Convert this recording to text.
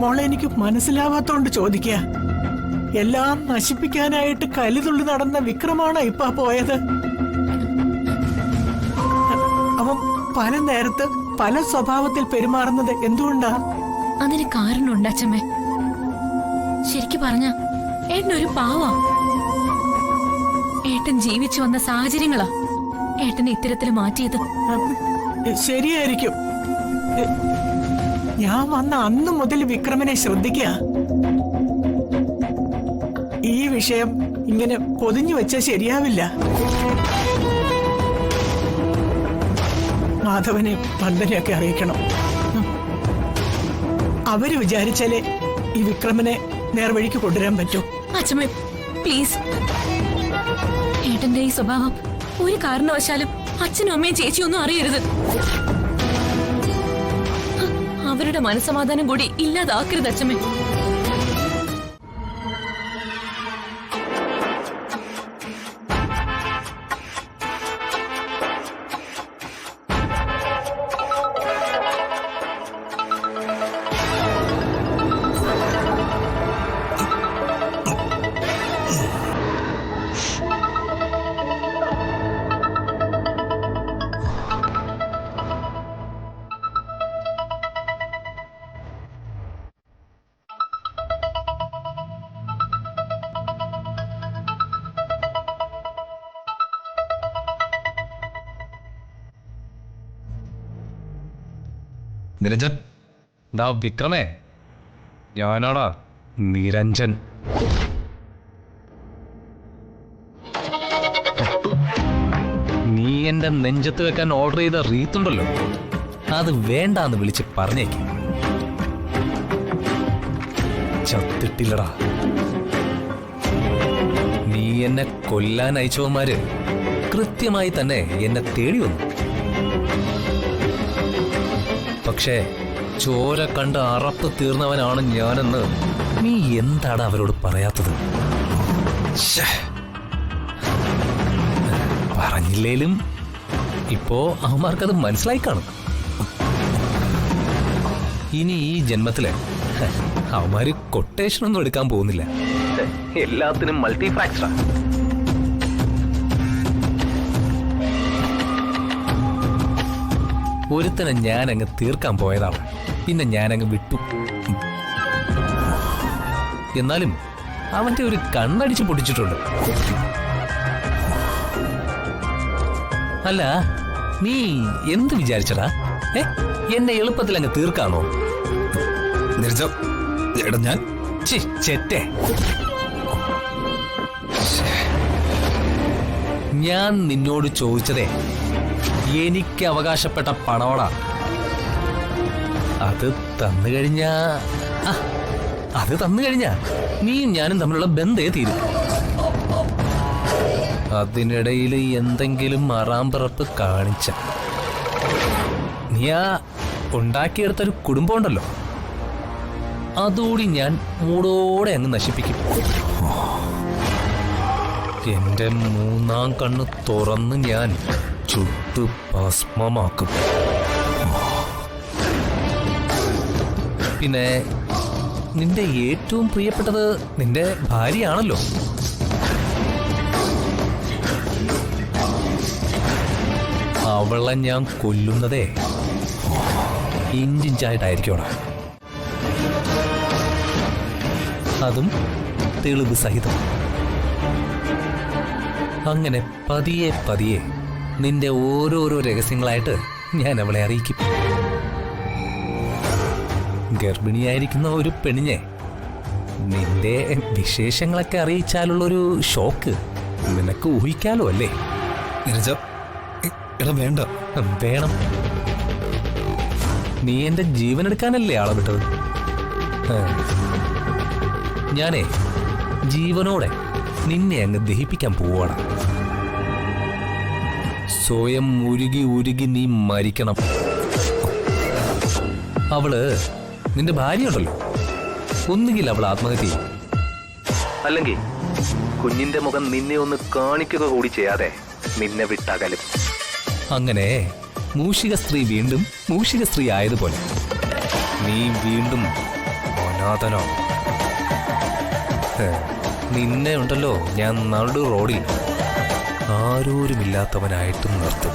മോളെ എനിക്ക് മനസ്സിലാവാത്തോണ്ട് ചോദിക്കുക. എല്ലാം നശിപ്പിക്കാനായിട്ട് കലിതുള്ളി നടന്ന വിക്രമാണ് ഇപ്പൊ പോയത്. അവൻ പല നേരത്ത് പല സ്വഭാവത്തിൽ പെരുമാറുന്നത് എന്തുകൊണ്ടാ? അതിന് കാരണമുണ്ട് അച്ഛമ്മേ. ശരിക്കു പറഞ്ഞ ഏട്ടനൊരു പാവാ. ഏട്ടൻ ജീവിച്ചു വന്ന സാഹചര്യങ്ങളാ ഏട്ടനെ ഇത്തരത്തിൽ മാറ്റിയത്. ശരിയായിരിക്കും. ഞാൻ വന്ന അന്ന് മുതൽ വിക്രമനെ ശ്രദ്ധിക്കുക. ഈ വിഷയം ഇങ്ങനെ പൊതിഞ്ഞു വെച്ചാൽ ശരിയാവില്ല. മാധവനെ വന്ദനയൊക്കെ അറിയിക്കണം. അവര് വിചാരിച്ചാലേ ഈ വിക്രമനെ നേർവഴിക്ക് കൊണ്ടുവരാൻ പറ്റൂ. അച്ഛമ്മേ പ്ലീസ്, ഏട്ടന്റെ ഈ സ്വഭാവം ഒരു കാരണവശാലും അച്ഛനും അമ്മയും ചേച്ചിയൊന്നും അറിയരുത്. അവരുടെ മനസ്സമാധാനം കൂടി ഇല്ലാതാക്കരുത് അച്ഛമ്മേ. നിരഞ്ജൻ, ഡാ വിക്രമേ, ഞാനാടാ നിരഞ്ജൻ. നീ എന്റെ നെഞ്ചത്ത് വെക്കാൻ ഓർഡർ ചെയ്ത റീത്തുണ്ടല്ലോ, അത് വേണ്ടാന്ന് വിളിച്ച് പറഞ്ഞേക്ക്. ചത്തിട്ടില്ലടാ. നീ എന്നെ കൊല്ലാൻ അയച്ചവന്മാര് കൃത്യമായി തന്നെ എന്നെ തേടി വന്നു. പക്ഷേ ചോര കണ്ട് അറപ്പ് തീർന്നവനാണ് ഞാനെന്ന് നീ എന്താണ് അവരോട് പറയാത്തത്? പറഞ്ഞില്ലേലും ഇപ്പോ അവന്മാർക്കത് മനസ്സിലായി കാണും. ഇനി ഈ ജന്മത്തില് അവന്മാര് കൊട്ടേഷനൊന്നും എടുക്കാൻ പോകുന്നില്ല. എല്ലാത്തിനും മൾട്ടിഫാക്ചറാ. ഒരുത്തനെ ഞാനങ്ങ് തീർക്കാൻ പോയതാണ്, പിന്നെ ഞാനങ്ങ് വിട്ടു. എന്നാലും അവന്റെ ഒരു കണ്ണടിച്ച് പൊട്ടിച്ചിട്ടുണ്ട്. അല്ല, നീ എന്ത് വിചാരിച്ചടാ? എന്നെ എളുപ്പത്തിൽ അങ്ങ് തീർക്കാണോ? ഞാൻ ചെറ്റേ, ഞാൻ നിന്നോട് ചോദിച്ചതേ എനിക്ക് അവകാശപ്പെട്ട പണോടാ. അത് തന്നു കഴിഞ്ഞാ നീയും ഞാനും തമ്മിലുള്ള ബന്ധേ തീരും. അതിനിടയിൽ എന്തെങ്കിലും അറാമ്പിറപ്പ് കാണിച്ച നീ ആ ഉണ്ടാക്കിയെടുത്തൊരു കുടുംബം ഉണ്ടല്ലോ, അതുകൂടി ഞാൻ മൂടോടെ അങ്ങ് നശിപ്പിക്കും. എന്റെ മൂന്നാം കണ്ണ് തുറന്ന് ഞാൻ ചുട്ടു ഭസ്മമാക്കും. പിന്നെ നിന്റെ ഏറ്റവും പ്രിയപ്പെട്ടത് നിന്റെ ഭാര്യയാണല്ലോ. അവളെ ഞാൻ കൊല്ലുന്നതേ ഇഞ്ചിഞ്ചായിട്ടായിരിക്കോടാ. അതും തെളിവ് സഹിതം. അങ്ങനെ പതിയെ പതിയെ നിന്റെ ഓരോരോ രഹസ്യങ്ങളായിട്ട് ഞാൻ അവളെ അറിയിക്കും. ഗർഭിണിയായിരിക്കുന്ന ഒരു പെണ്ണിനെ നിന്റെ വിശേഷങ്ങളൊക്കെ അറിയിച്ചാലുള്ളൊരു ഷോക്ക് നിനക്ക് ഊഹിക്കാലോ അല്ലേ? വേണ്ട, വേണം. നീ എന്റെ ജീവൻ എടുക്കാനല്ലേ ആളെ വിട്ടത്? ഞാനേ ജീവനോടെ നിന്നെ അങ്ങ് ദഹിപ്പിക്കാൻ പോവാണ്. സ്വയം ഉരുകി ഉരുകി നീ മരിക്കണം. അവള് നിന്റെ ഭാര്യ ഉണ്ടല്ലോ, ഒന്നുകിൽ അവൾ ആത്മഹത്യ ചെയ്യും, അല്ലെങ്കിൽ കുഞ്ഞിന്റെ മുഖം നിന്നെ ഒന്ന് കാണിക്കുക കൂടി ചെയ്യാതെ നിന്നെ വിട്ടകലും. അങ്ങനെ മൂഷിക സ്ത്രീ വീണ്ടും മൂഷിക സ്ത്രീ ആയതുപോലെ നീ വീണ്ടും അനാഥനോ നിന്നെ ഉണ്ടല്ലോ ഞാൻ നടു റോഡിൽ ആരോരുമില്ലാത്തവനായിട്ടും നിർത്തും.